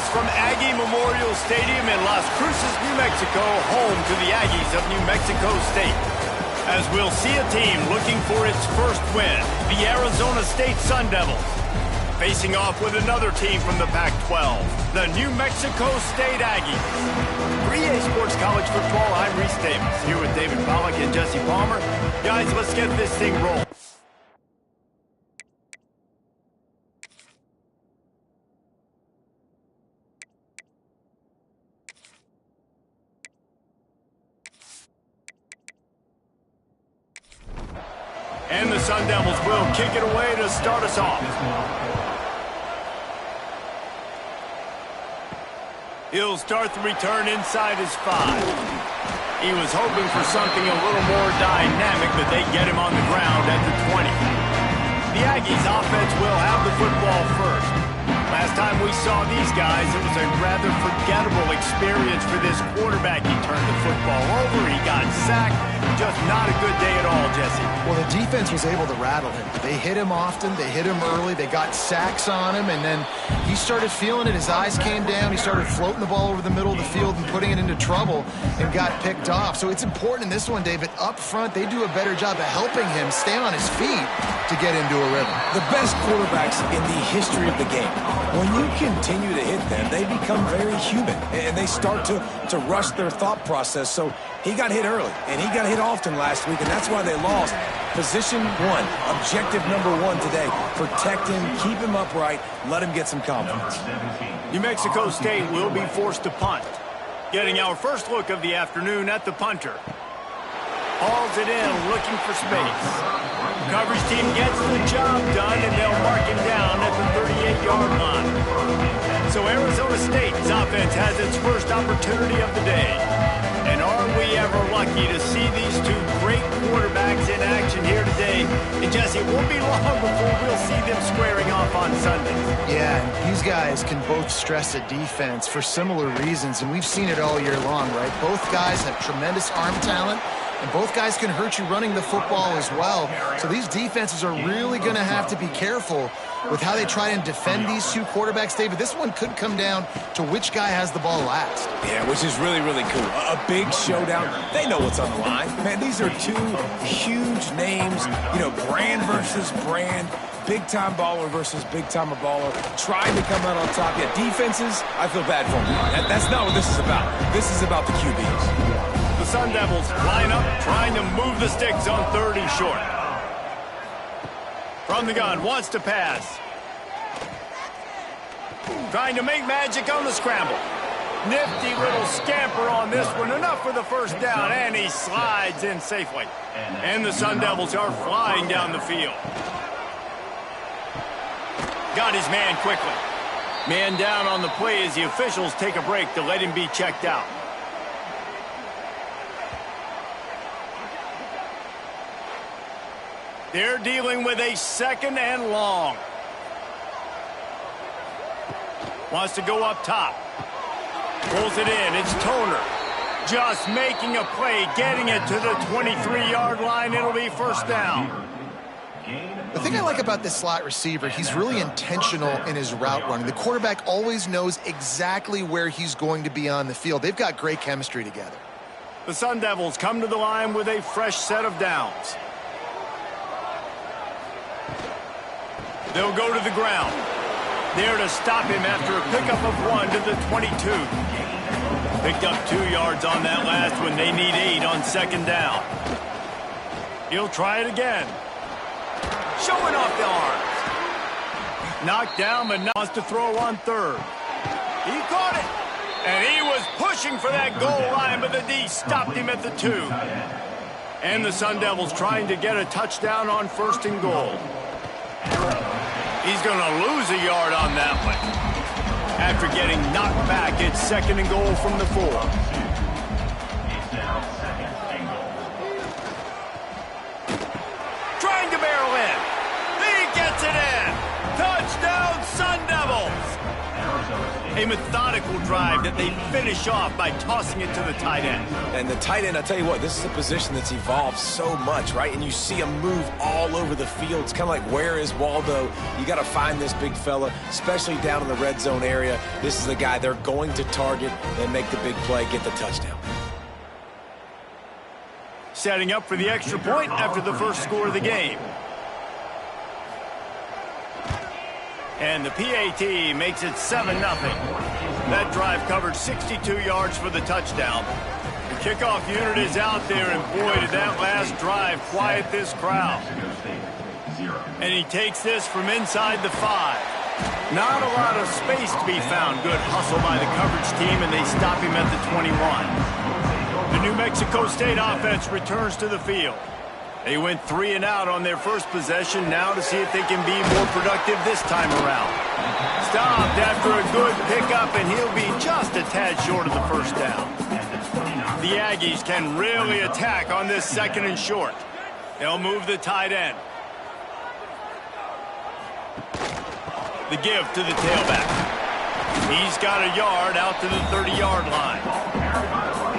us from Aggie Memorial Stadium in Las Cruces, New Mexico, home to the Aggies of New Mexico State. As we'll see a team looking for its first win, the Arizona State Sun Devils, facing off with another team from the Pac-12, the New Mexico State Aggies. 3A Sports College Football, I'm Reese Davis, here with David Pollack and Jesse Palmer. Guys, let's get this thing rolling. And the Sun Devils will kick it away to start us off. He'll start the return inside his 5. He was hoping for something a little more dynamic, but they get him on the ground at the 20. The Aggies offense will have the football first. Last time we saw these guys, it was a rather forgettable experience for this quarterback. He turned the football over, he got sacked. Just not a good day at all, Jesse. Well, the defense was able to rattle him. They hit him often, they hit him early, they got sacks on him, and then he started feeling it. His eyes came down, he started floating the ball over the middle of the field and putting it into trouble and got picked off. So it's important in this one, David, up front, they do a better job of helping him stay on his feet to get into a rhythm. The best quarterbacks in the history of the game, when you continue to hit them, they become very human, and they start to rush their thought process. So he got hit early, and he got hit often last week, and that's why they lost. Position 1, objective number 1 today. Protect him, keep him upright, let him get some confidence. New Mexico State will be forced to punt. Getting our first look of the afternoon at the punter. Hauls it in, looking for space. Coverage team gets the job done, and they'll mark him down at the 38-yard line. So Arizona State's offense has its first opportunity of the day. And are we ever lucky to see these two great quarterbacks in action here today? And Jesse, it won't be long before we'll see them squaring off on Sunday. Yeah, and these guys can both stress a defense for similar reasons, and we've seen it all year long, right? Both guys have tremendous arm talent, and both guys can hurt you running the football as well. So these defenses are really going to have to be careful with how they try and defend these two quarterbacks, David. This one could come down to which guy has the ball last. Yeah, which is really, really cool. A big showdown. They know what's on the line. Man, these are two huge names, you know, brand versus brand. Big-time baller versus big-time baller. Trying to come out on top. Yeah, defenses, I feel bad for them. That's not what this is about. This is about the QBs. The Sun Devils line up, trying to move the sticks on 3rd and short. From the gun, wants to pass. Trying to make magic on the scramble. Nifty little scamper on this one. Enough for the first down, and he slides in safely. And the Sun Devils are flying down the field. Got his man quickly. Man down on the play as the officials take a break to let him be checked out. They're dealing with a 2nd and long. Wants to go up top. Pulls it in. It's Toner. Just making a play, getting it to the 23-yard line. It'll be first down. The thing I like about this slot receiver, he's really intentional in his route running. The quarterback always knows exactly where he's going to be on the field. They've got great chemistry together. The Sun Devils come to the line with a fresh set of downs. They'll go to the ground. There to stop him after a pickup of 1 to the 22. Picked up 2 yards on that last one. They need 8 on 2nd down. He'll try it again. Showing off the arms. Knocked down, but now wants to throw on 3rd. He caught it. And he was pushing for that goal line, but the D stopped him at the 2. And the Sun Devils trying to get a touchdown on 1st and goal. He's going to lose a yard on that one. After getting knocked back, it's 2nd and goal from the 4. Trying to barrel in. He gets it in. Touchdown, Sun Devils. A A methodical drive that they finish off by tossing it to the tight end. And the tight end, I'll tell you what, this is a position that's evolved so much, right? And you see him move all over the field. It's kind of like, where is Waldo? You got to find this big fella, especially down in the red zone area. This is the guy they're going to target and make the big play, get the touchdown. Setting up for the extra point after the first score of the game. And the PAT makes it 7-0. That drive covered 62 yards for the touchdown. The kickoff unit is out there, and boy, did that last drive quiet this crowd. And he takes this from inside the 5. Not a lot of space to be found. Good hustle by the coverage team, and they stop him at the 21. The New Mexico State offense returns to the field. They went 3 and out on their first possession, now to see if they can be more productive this time around. Stopped after a good pickup, and he'll be just a tad short of the first down. The Aggies can really attack on this 2nd and short. They'll move the tight end. The give to the tailback. He's got a yard out to the 30-yard line.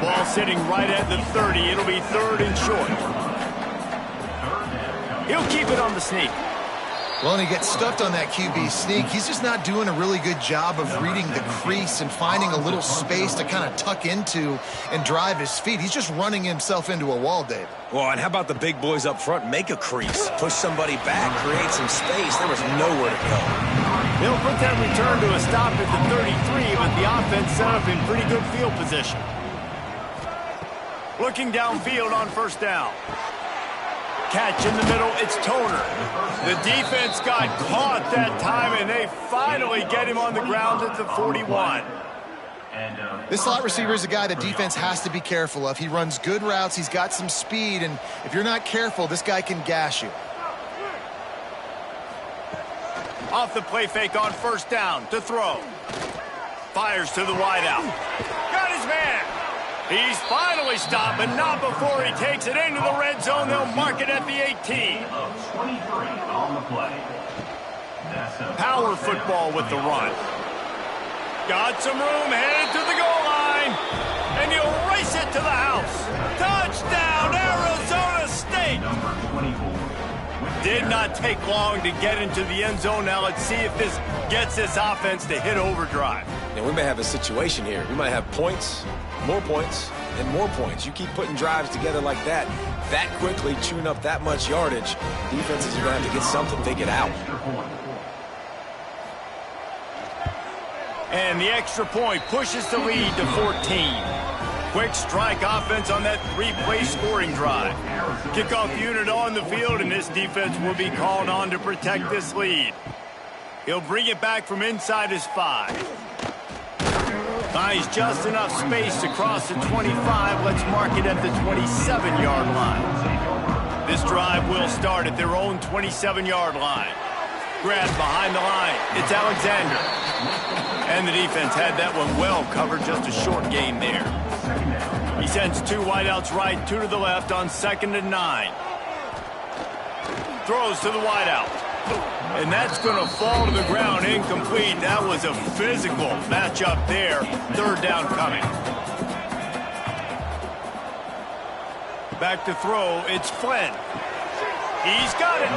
Ball sitting right at the 30. It'll be 3rd and short. He'll keep it on the sneak. Well, and he gets stuffed on that QB sneak. He's just not doing a really good job of reading the crease and finding a little space to kind of tuck into and drive his feet. He's just running himself into a wall, Dave. Well, and how about the big boys up front? Make a crease, push somebody back, create some space. There was nowhere to go. They'll put that return to a stop at the 33, but the offense set up in pretty good field position. Looking downfield on first down. Catch in the middle, it's Toner. The defense got caught that time, and they finally get him on the ground at the 41. This slot receiver is a guy the defense has to be careful of. He runs good routes, he's got some speed, and if you're not careful, this guy can gash you. Off the play fake on first down to throw. Fires to the wideout. Got his man. He's finally stopped, but not before he takes it into the red zone. They'll mark it at the 18. Power football with the run. Got some room, headed to the goal line. And he'll race it to the house. Touchdown, Arizona State. Did not take long to get into the end zone. Now let's see if this gets this offense to hit overdrive. Now, we may have a situation here. We might have points, more points, and more points. You keep putting drives together like that quickly, chewing up that much yardage, defenses are going to have to get something figured out. And the extra point pushes the lead to 14. Quick strike offense on that 3-play scoring drive. Kickoff unit on the field, and this defense will be called on to protect this lead. He'll bring it back from inside his 5. Finds just enough space to cross the 25. Let's mark it at the 27-yard line. This drive will start at their own 27-yard line. Grabbed behind the line. It's Alexander. And the defense had that one well covered. Just a short gain there. He sends 2 wideouts right, 2 to the left on 2nd and 9. Throws to the wideout. And that's going to fall to the ground incomplete. That was a physical matchup there. 3rd down coming. Back to throw. It's Flynn. He's got it.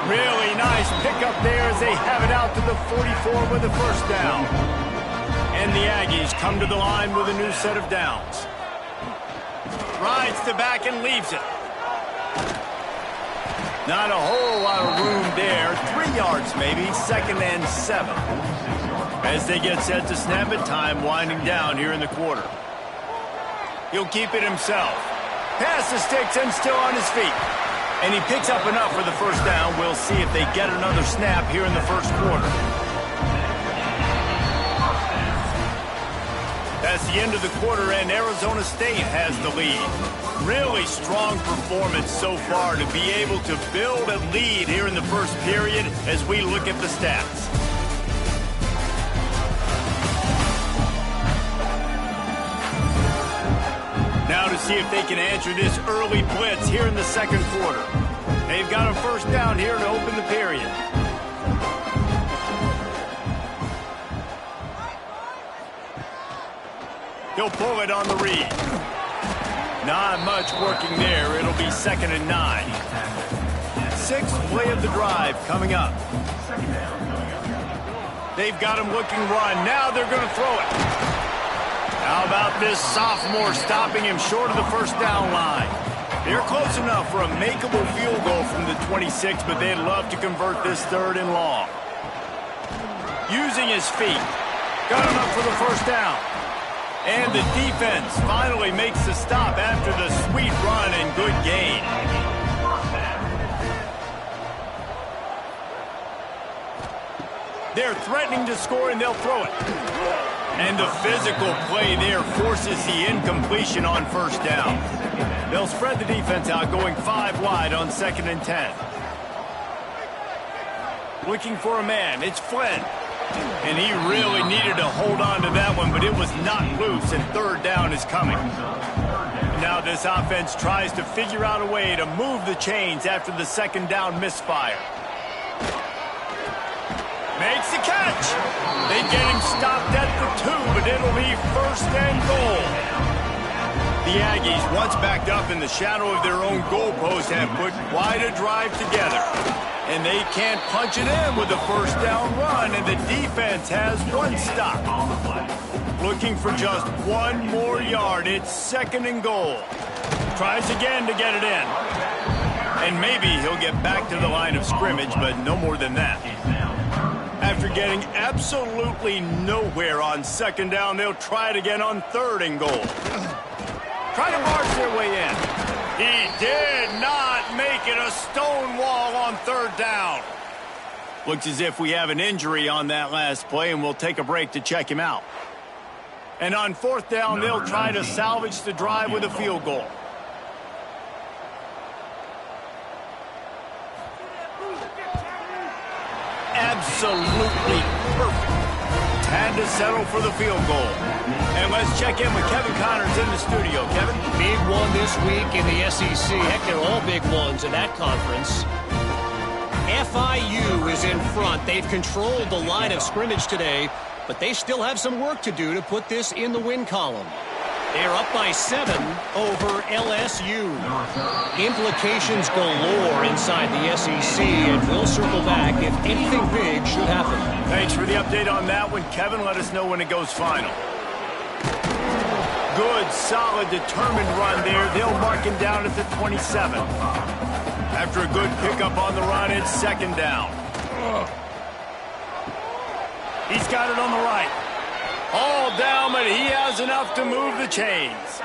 Really nice pickup there as they have it out to the 44 with the first down. And the Aggies come to the line with a new set of downs. Rides the back and leaves it. Not a whole lot of room there. 3 yards maybe, 2nd and 7. As they get set to snap it, time winding down here in the quarter. He'll keep it himself. Pass the sticks and still on his feet. And he picks up enough for the first down. We'll see if they get another snap here in the first quarter. That's the end of the quarter, and Arizona State has the lead. Really strong performance so far to be able to build a lead here in the first period as we look at the stats. Now to see if they can answer this early blitz here in the second quarter. They've got a first down here to open the period. He'll pull it on the read. Not much working there. It'll be 2nd and 9. Sixth play of the drive coming up. They've got him looking run. Now they're going to throw it. How about this sophomore stopping him short of the first down line? They're close enough for a makeable field goal from the 26, but they'd love to convert this 3rd and long. Using his feet. Got him up for the first down. And the defense finally makes the stop after the sweet run and good gain. They're threatening to score, and they'll throw it. And the physical play there forces the incompletion on first down. They'll spread the defense out, going 5 wide on 2nd and 10. Looking for a man. It's Flynn. And he really needed to hold on to that one, but it was not loose, and 3rd down is coming. Now this offense tries to figure out a way to move the chains after the 2nd down misfire. Makes the catch. They get him stopped at the 2, but it'll be 1st and goal. The Aggies, once backed up in the shadow of their own goalpost, have put quite a drive together. And they can't punch it in with a 1st down run, and the defense has 1 stop. Looking for just 1 more yard. It's 2nd and goal. Tries again to get it in. And maybe he'll get back to the line of scrimmage, but no more than that. After getting absolutely nowhere on 2nd down, they'll try it again on 3rd and goal. Try to march their way in. He did not make it. A stone wall on 3rd down. Looks as if we have an injury on that last play, and we'll take a break to check him out. And on 4th down, they'll try to salvage the drive with a field goal. Absolutely perfect. Had to settle for the field goal. And let's check in with Kevin Connors in the studio. Kevin? Big one this week in the SEC. Heck, they're all big ones in that conference. FIU is in front. They've controlled the line of scrimmage today, but they still have some work to do to put this in the win column. They're up by 7 over LSU. Implications galore inside the SEC, and we'll circle back if anything big should happen. Thanks for the update on that one, Kevin. Let us know when it goes final. Good, solid, determined run there. They'll mark him down at the 27. After a good pickup on the run, it's 2nd down. He's got it on the right. All down, but he has enough to move the chains.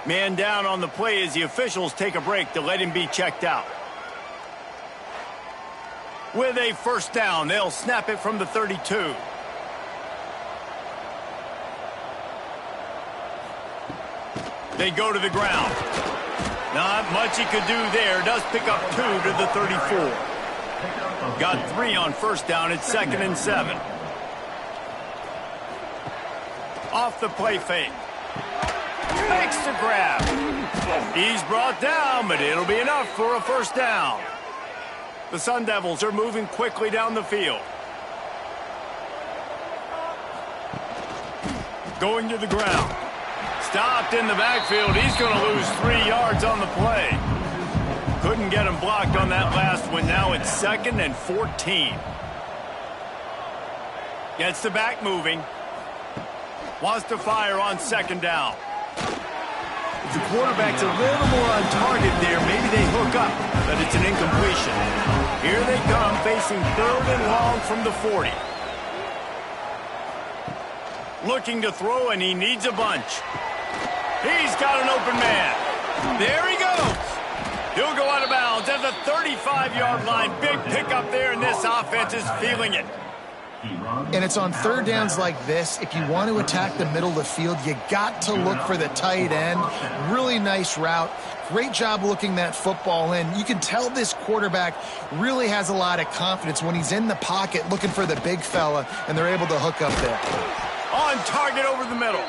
Man down on the play as the officials take a break to let him be checked out. With a 1st down, they'll snap it from the 32. They go to the ground. Not much he could do there. Does pick up 2 to the 34. Got 3 on 1st down. It's 2nd and 7. Off the play fake. Makes the grab. He's brought down, but it'll be enough for a 1st down. The Sun Devils are moving quickly down the field. Going to the ground. Stopped in the backfield. He's going to lose 3 yards on the play. Couldn't get him blocked on that last one. Now it's 2nd and 14. Gets the back moving. Wants to fire on 2nd down. If the quarterback's a little more on target there, maybe they hook up, but it's an incompletion. Here they come, facing 3rd and long from the 40. Looking to throw, and he needs a bunch. He's got an open man. There he goes. He'll go out of bounds at the 35-yard line. Big pickup there, and this offense is feeling it. And it's on 3rd downs like this. If you want to attack the middle of the field, you got to look for the tight end. Really nice route. Great job looking that football in. You can tell this quarterback really has a lot of confidence when he's in the pocket looking for the big fella, and they're able to hook up there. On target over the middle.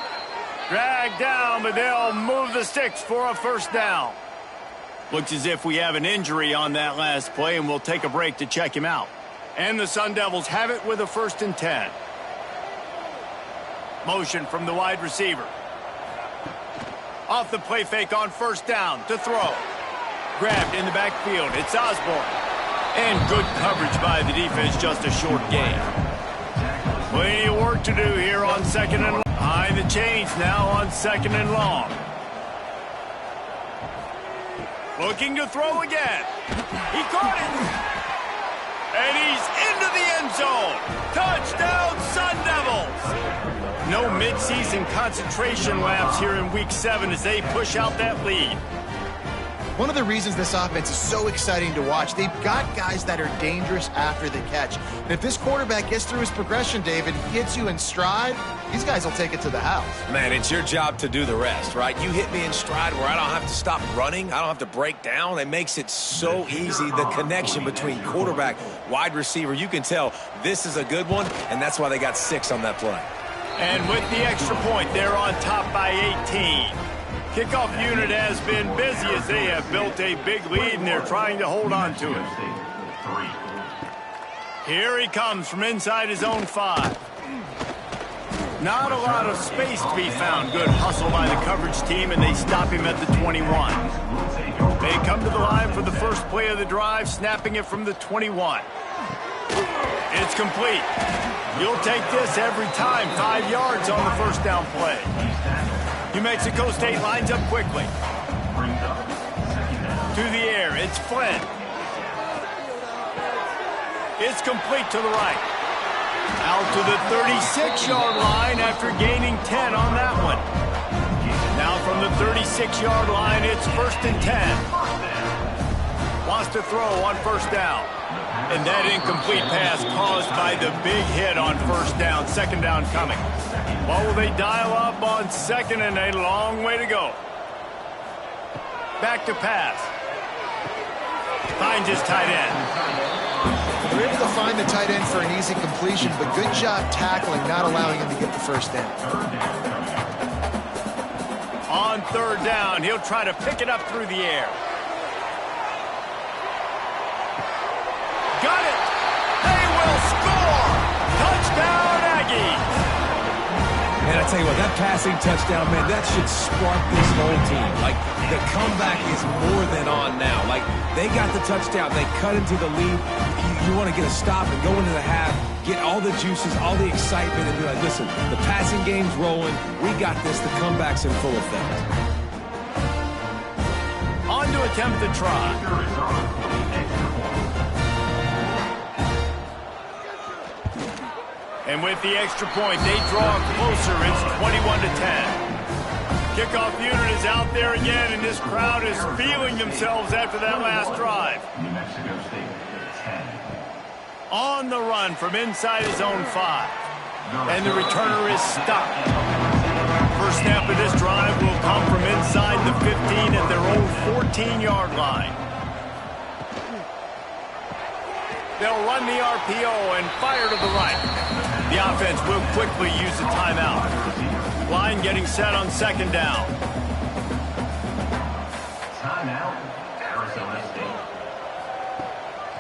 Dragged down, but they'll move the sticks for a 1st down. Looks as if we have an injury on that last play, and we'll take a break to check him out. And the Sun Devils have it with a 1st and 10. Motion from the wide receiver. Off the play fake on first down to throw. Grabbed in the backfield. It's Osborne. And good coverage by the defense, just a short gain. Plenty of work to do here on second and long. Behind the chains now on second and long. Looking to throw again. He caught it. And he's into the end zone. Touchdown, Sun Devils. No midseason concentration laps here in Week 7 as they push out that lead. One of the reasons this offense is so exciting to watch, they've got guys that are dangerous after the catch. And if this quarterback gets through his progression, David, gets you in stride, these guys will take it to the house. Man, it's your job to do the rest, right? You hit me in stride where I don't have to stop running. I don't have to break down. It makes it so easy, the connection between quarterback, wide receiver. You can tell this is a good one, and that's why they got 6 on that play. And with the extra point, they're on top by 18. Kickoff unit has been busy as they have built a big lead, and they're trying to hold on to it. Here he comes from inside his own 5. Not a lot of space to be found. Good hustle by the coverage team, and they stop him at the 21. They come to the line for the first play of the drive, snapping it from the 21. It's complete. You'll take this every time. 5 yards on the first down play. New Mexico State lines up quickly. To the air, it's Flynn. It's complete to the right. Out to the 36-yard line after gaining 10 on that one. Now from the 36-yard line, it's 1st and 10. Wants to throw on first down. And that incomplete pass caused by the big hit on first down. Second down coming. What will they dial up on second, and a long way to go. Back to pass. Finds his tight end. They're able to find the tight end for an easy completion, but good job tackling, not allowing him to get the first down. On third down, he'll try to pick it up through the air. Got it! They will score! Touchdown, Aggies! And I tell you what, that passing touchdown, man, that should spark this whole team. Like, the comeback is more than on now. Like, they got the touchdown. They cut into the lead. You want to get a stop and go into the half, get all the juices, all the excitement, and be like, listen, the passing game's rolling. We got this. The comeback's in full effect. On to attempt the try. And with the extra point, they draw closer. It's 21-10. Kickoff unit is out there again, and this crowd is feeling themselves after that last drive. New Mexico State, 10. On the run from inside his own 5. And the returner is stopped. First snap of this drive will come from inside the 15 at their own 14-yard line. They'll run the RPO and fire to the right. The offense will quickly use a timeout. Line getting set on second down. Timeout, Arizona State.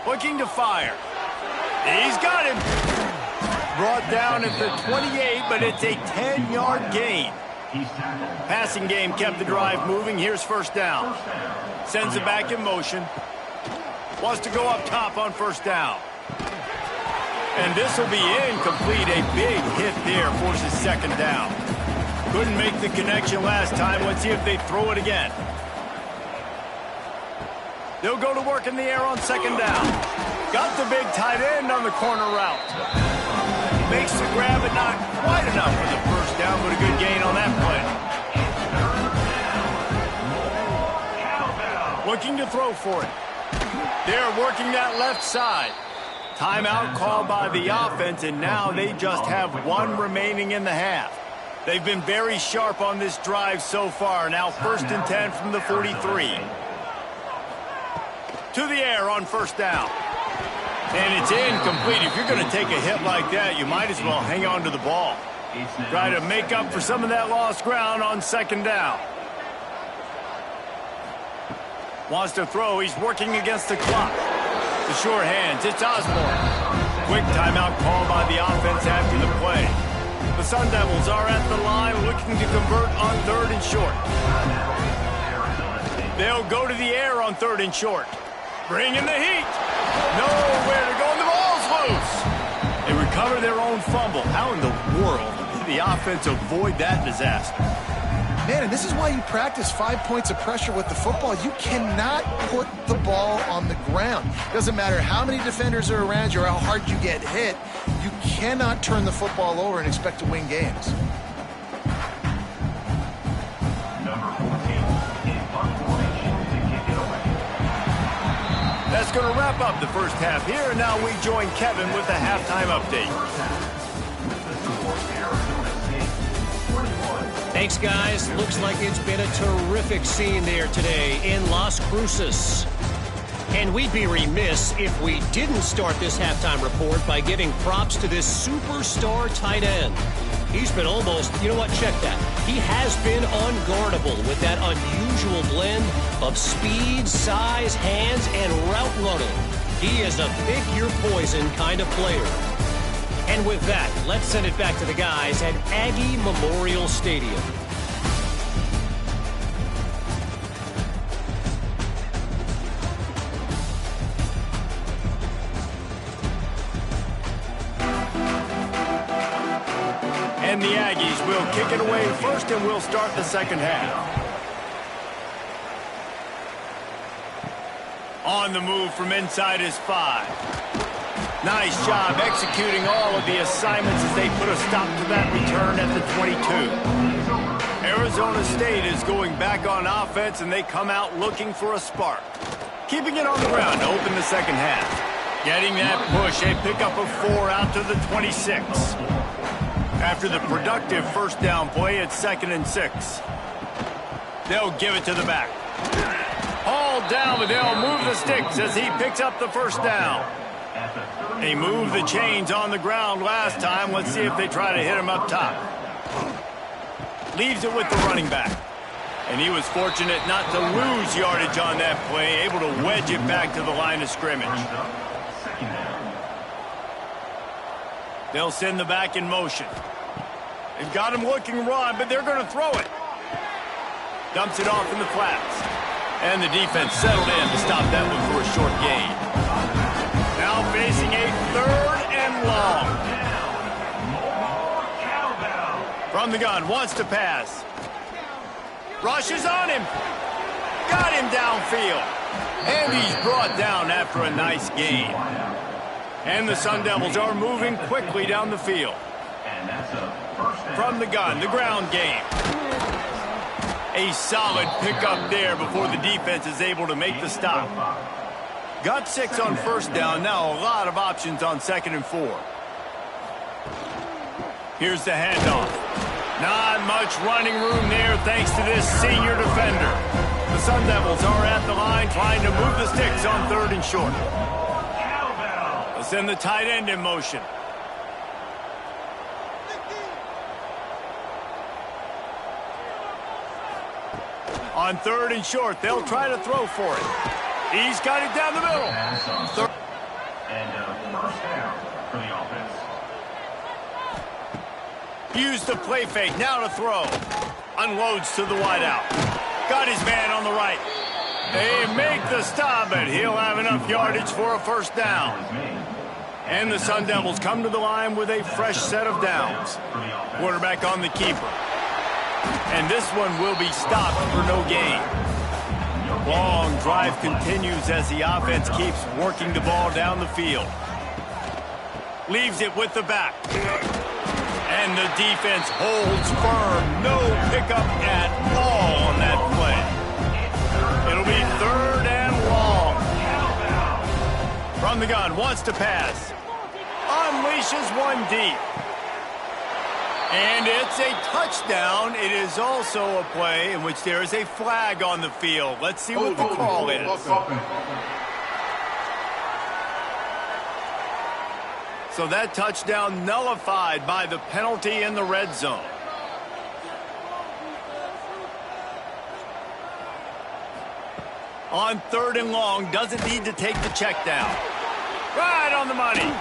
Looking to fire. He's got him. Brought down at the 28, but it's a 10-yard gain. He's tackled. Passing game kept the drive moving. Here's first down. Sends it back in motion. Wants to go up top on first down. And this will be incomplete. A big hit there forces second down. Couldn't make the connection last time. Let's see if they throw it again. They'll go to work in the air on second down. Got the big tight end on the corner route. Makes the grab, but not quite enough for the first down, but a good gain on that play. Looking to throw for it. They're working that left side. Timeout called by the offense, and now they just have one remaining in the half. They've been very sharp on this drive so far. Now 1st and 10 from the 43. To the air on first down. And it's incomplete. If you're going to take a hit like that, you might as well hang on to the ball. Try to make up for some of that lost ground on second down. Wants to throw. He's working against the clock. The sure hands. It's Osborne. Quick timeout call by the offense after the play. The Sun Devils are at the line looking to convert on 3rd and short. They'll go to the air on 3rd and short. Bring in the heat. Nowhere to go, and the ball's loose. They recover their own fumble. How in the world did the offense avoid that disaster? Man, and this is why you practice 5 points of pressure with the football. You cannot put the ball on the ground. Doesn't matter how many defenders are around you or how hard you get hit. You cannot turn the football over and expect to win games. Number 14 in punt formation to kick it away. That's going to wrap up the first half here, and now we join Kevin with the halftime update. Thanks, guys. Looks like it's been a terrific scene there today in Las Cruces. And we'd be remiss if we didn't start this halftime report by giving props to this superstar tight end. He's been almost, you know what, check that. He has been unguardable with that unusual blend of speed, size, hands, and route running. He is a pick-your-poison kind of player. And with that, let's send it back to the guys at Aggie Memorial Stadium. And the Aggies will kick it away first, and we'll start the second half. On the move from inside his 5. Nice job executing all of the assignments as they put a stop to that return at the 22. Arizona State is going back on offense, and they come out looking for a spark. Keeping it on the ground to open the second half. Getting that push, a pickup of 4 out to the 26. After the productive first down play, it's 2nd and 6. They'll give it to the back. Hauled down, but they'll move the sticks as he picks up the first down. They moved the chains on the ground last time. Let's see if they try to hit him up top. Leaves it with the running back. And he was fortunate not to lose yardage on that play, able to wedge it back to the line of scrimmage. They'll send the back in motion. They've got him looking run, but they're going to throw it. Dumps it off in the flats. And the defense settled in to stop that one for a short gain. Now facing a 3rd and long. From the gun, wants to pass. Rushes on him. Got him downfield. And he's brought down after a nice gain. And the Sun Devils are moving quickly down the field. From the gun, the ground game. A solid pickup there before the defense is able to make the stop. Got 6 on first down. Now a lot of options on 2nd and 4. Here's the handoff. Not much running room there thanks to this senior defender. The Sun Devils are at the line trying to move the sticks on 3rd and short. They'll send the tight end in motion. On 3rd and short, they'll try to throw for it. He's got it down the middle. And first down for the offense. Use the play fake, now to throw. Unloads to the wideout. Got his man on the right. They make the stop, but he'll have enough yardage for a first down. And the Sun Devils come to the line with a fresh set of downs. Quarterback on the keeper. And this one will be stopped for no gain. Long drive continues as the offense keeps working the ball down the field. Leaves it with the back. And the defense holds firm. No pickup at all on that play. It'll be 3rd and long. From the gun, wants to pass. Unleashes one deep. And it's a touchdown. It is also a play in which there is a flag on the field. Let's see what the call is. So that touchdown nullified by the penalty in the red zone. On 3rd and long, doesn't need to take the check down. Right on the money.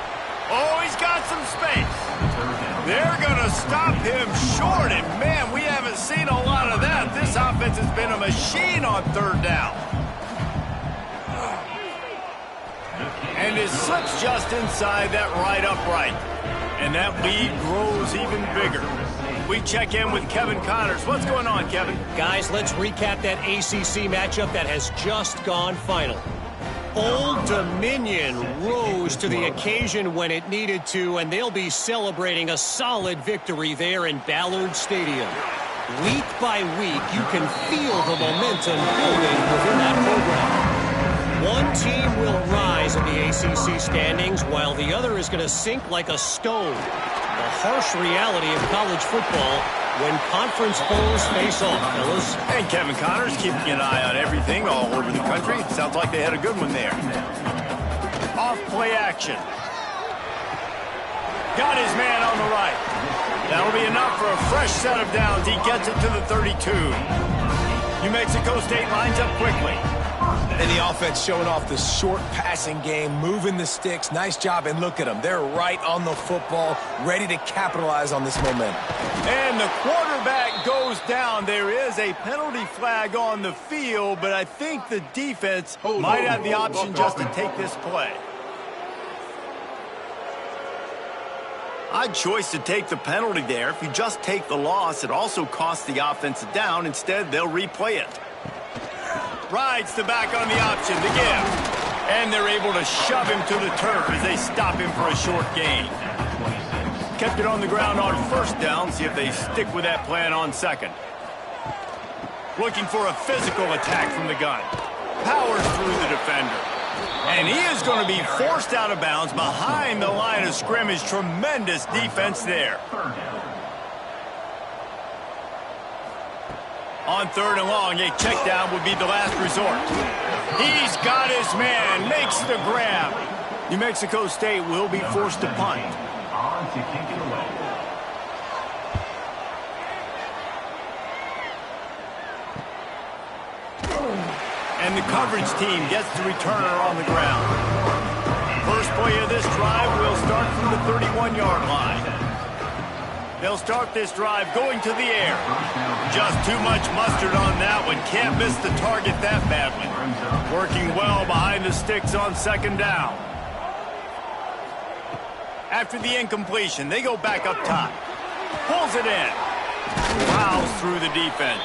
Oh, he's got some space. They're going to stop him short, and man, we haven't seen a lot of that. This offense has been a machine on third down. And it slips just inside that right upright. And that lead grows even bigger. We check in with Kevin Connors. What's going on, Kevin? Guys, let's recap that ACC matchup that has just gone final. Old Dominion rose to the occasion when it needed to, and they'll be celebrating a solid victory there in Ballard Stadium. Week by week, you can feel the momentum building within that program. One team will rise in the ACC standings, while the other is going to sink like a stone. The harsh reality of college football when conference foes face off, fellas. And Kevin Connors keeping an eye on everything all over the country. Sounds like they had a good one there. Off play action. Got his man on the right. That'll be enough for a fresh set of downs. He gets it to the 32. New Mexico State lines up quickly. And the offense showing off the short passing game, moving the sticks. Nice job, and look at them. They're right on the football, ready to capitalize on this momentum. And the quarterback goes down. There is a penalty flag on the field, but I think the defense might have the option just to take this play. Odd choice to take the penalty there. If you just take the loss, it also costs the offense a down. Instead, they'll replay it. Rides the back on the option, the give. And they're able to shove him to the turf as they stop him for a short gain. Kept it on the ground on first down. See if they stick with that plan on second. Looking for a physical attack from the gun. Powers through the defender. And he is going to be forced out of bounds behind the line of scrimmage. Tremendous defense there. On third and long, a check down would be the last resort. He's got his man, makes the grab. New Mexico State will be forced to punt. On to kick it away. And the coverage team gets the returner on the ground. First play of this drive will start from the 31-yard line. They'll start this drive going to the air. Just too much mustard on that one. Can't miss the target that badly. Working well behind the sticks on second down. After the incompletion, they go back up top. Pulls it in. Plows through the defense.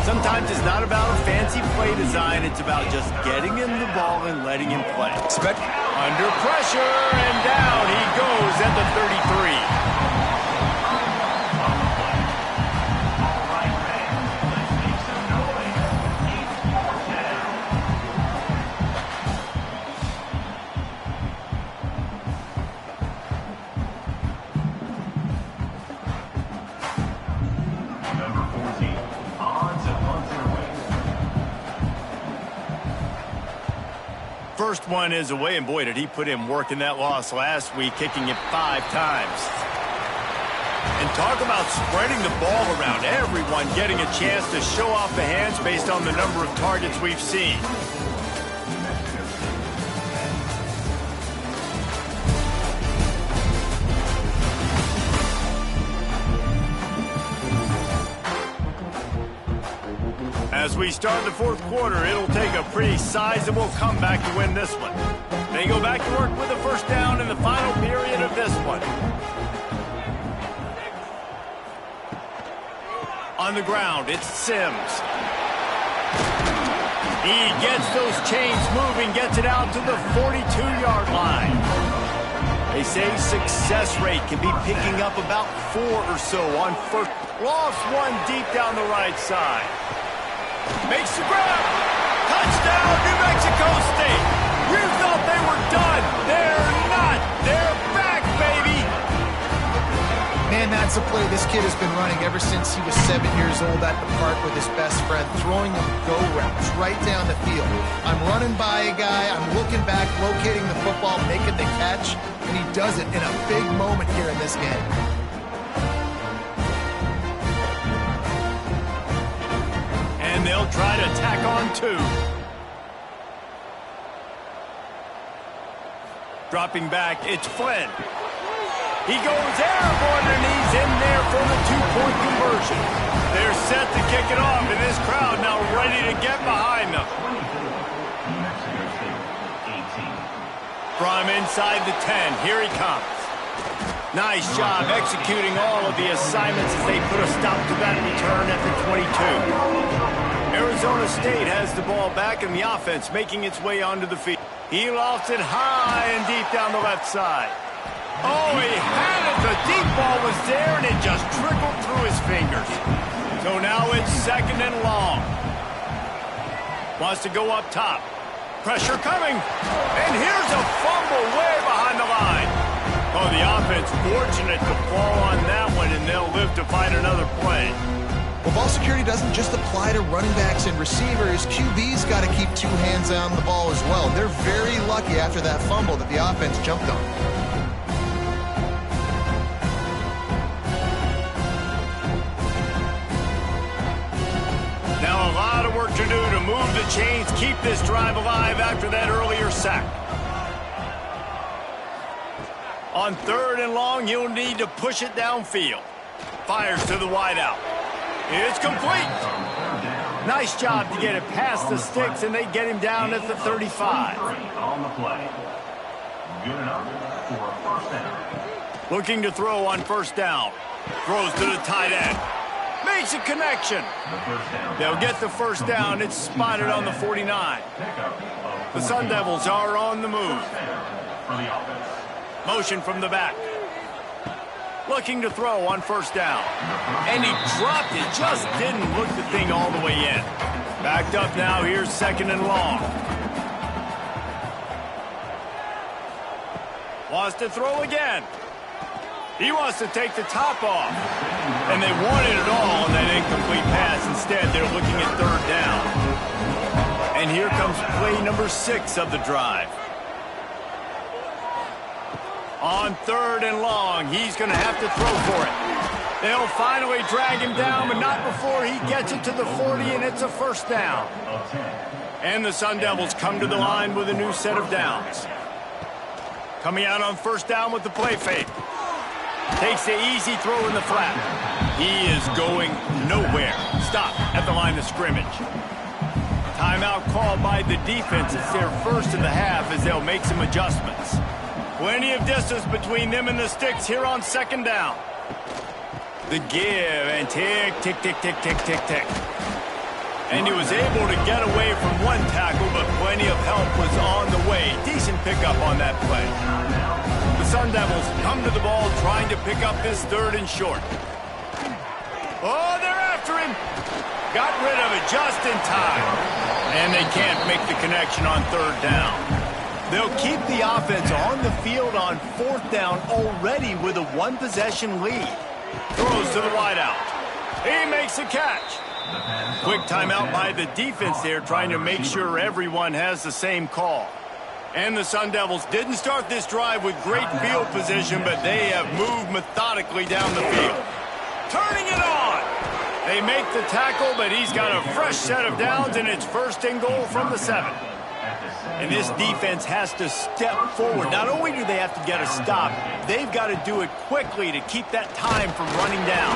Sometimes it's not about a fancy play design. It's about just getting him the ball and letting him play. Under pressure, and down he goes at the 33. Number 14, on to punt it away. First one is away, and boy, did he put in work in that loss last week, kicking it 5 times. And talk about spreading the ball around. Everyone getting a chance to show off the hands based on the number of targets we've seen. As we start the fourth quarter, it'll take a pretty sizable comeback to win this one. They go back to work with a first down in the final period of this one. On the ground, it's Sims. He gets those chains moving, gets it out to the 42-yard line. They say success rate can be picking up about 4 or so on first. Lost one deep down the right side. Makes the grab. Touchdown, New Mexico State. You thought they were done. They're not. They're back, baby. Man, that's a play this kid has been running ever since he was 7 years old at the park with his best friend, throwing them go routes right down the field. I'm running by a guy, I'm looking back, locating the football, making the catch, and he does it in a big moment here in this game. And they'll try to tack on 2. Dropping back, it's Flynn. He goes airborne, and he's in there for the two-point conversion. They're set to kick it off, and this crowd now ready to get behind them. From inside the 10, here he comes. Nice job executing all of the assignments as they put a stop to that return at the 22. Arizona State has the ball back, and the offense making its way onto the field. He lofts it high and deep down the left side. Oh, he had it. The deep ball was there, and it just trickled through his fingers. So now it's second and long. Wants to go up top. Pressure coming. And here's a fumble way behind the line. Oh, the offense fortunate to fall on that one, and they'll live to find another play. Well, ball security doesn't just apply to running backs and receivers. QB's got to keep two hands on the ball as well. They're very lucky after that fumble that the offense jumped on. Now a lot of work to do to move the chains, keep this drive alive after that earlier sack. On third and long, you'll need to push it downfield. Fires to the wideout. It's complete. Nice job to get it past the sticks, and they get him down at the 35. On the play. Good enough for a first down. Looking to throw on first down. Throws to the tight end. Makes a connection. They'll get the first down. It's spotted on the 49. The Sun Devils are on the move. Motion from the back. Looking to throw on first down. And he dropped it. Just didn't look the thing all the way in. Backed up now. Here's second and long. Wants to throw again. He wants to take the top off. And they wanted it all on that incomplete pass. Instead, they're looking at third down. And here comes play number 6 of the drive. On third and long, he's going to have to throw for it. They'll finally drag him down, but not before he gets it to the 40, and it's a first down. And the Sun Devils come to the line with a new set of downs. Coming out on first down with the play fake. Takes the easy throw in the flat. He is going nowhere. Stop at the line of scrimmage. Timeout called by the defense. It's their first in the half as they'll make some adjustments. Plenty of distance between them and the sticks here on second down. The give and tick, tick, tick, tick, tick, tick, tick. And he was able to get away from one tackle, but plenty of help was on the way. Decent pickup on that play. The Sun Devils come to the ball trying to pick up this third and short. Oh, they're after him. Got rid of it just in time. And they can't make the connection on third down. They'll keep the offense on the field on fourth down already with a one-possession lead. Throws to the wideout. He makes a catch. Quick timeout by the defense there, trying to make sure everyone has the same call. And the Sun Devils didn't start this drive with great field position, but they have moved methodically down the field. Turning it on. They make the tackle, but he's got a fresh set of downs, and it's first and goal from the 7. And this defense has to step forward. Not only do they have to get a stop, they've got to do it quickly to keep that time from running down.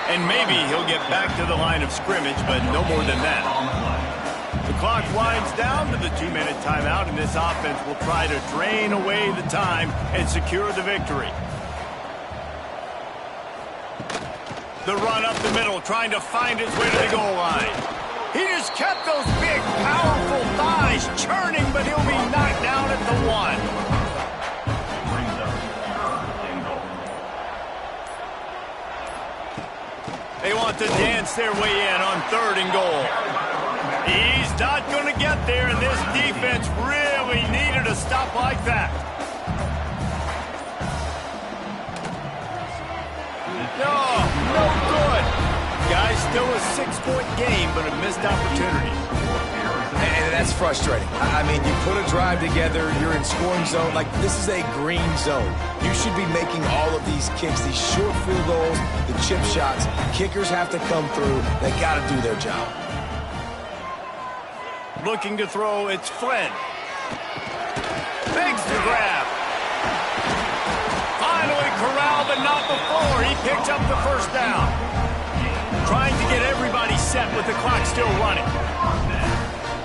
And maybe he'll get back to the line of scrimmage, but no more than that. The clock winds down to the 2-minute timeout, and this offense will try to drain away the time and secure the victory. The run up the middle, trying to find his way to the goal line. He just kept those big, powerful thighs churning, but he'll be knocked down at the 1. They want to dance their way in on third and goal. He's not going to get there, and this defense really needed a stop like that. No good. Guys, still a 6-point game, but a missed opportunity. And that's frustrating. I mean, you put a drive together, you're in scoring zone. Like, this is a green zone. You should be making all of these kicks, these short field goals, the chip shots. Kickers have to come through. They got to do their job. Looking to throw, it's Flynn. Fakes the grab. about the floor. He picks up the first down. Trying to get everybody set with the clock still running.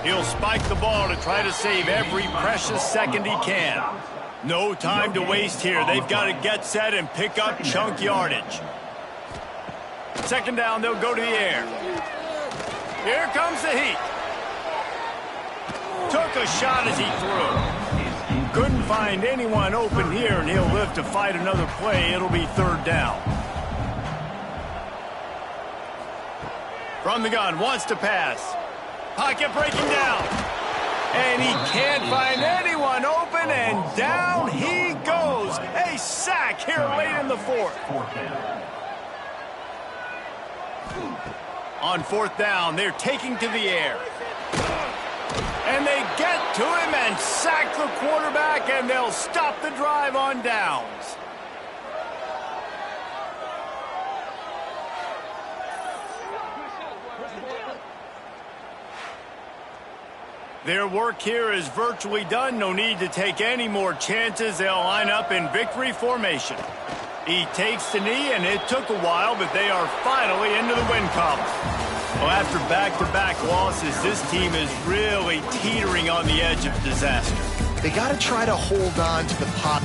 He'll spike the ball to try to save every precious second he can. No time to waste here. They've got to get set and pick up chunk yardage. Second down, they'll go to the air. Here comes the heat. Took a shot as he threw. Couldn't find anyone open here, and he'll live to fight another play. It'll be third down. From the gun, wants to pass. Pocket breaking down. And he can't find anyone open, and down he goes. A sack here late in the fourth. On fourth down, they're taking to the air. And they get to him and sack the quarterback, and they'll stop the drive on downs. Their work here is virtually done. No need to take any more chances. They'll line up in victory formation. He takes the knee, and it took a while, but they are finally into the win column. Well, after back-to-back losses, this team is really teetering on the edge of disaster. They got to try to hold on to the pot.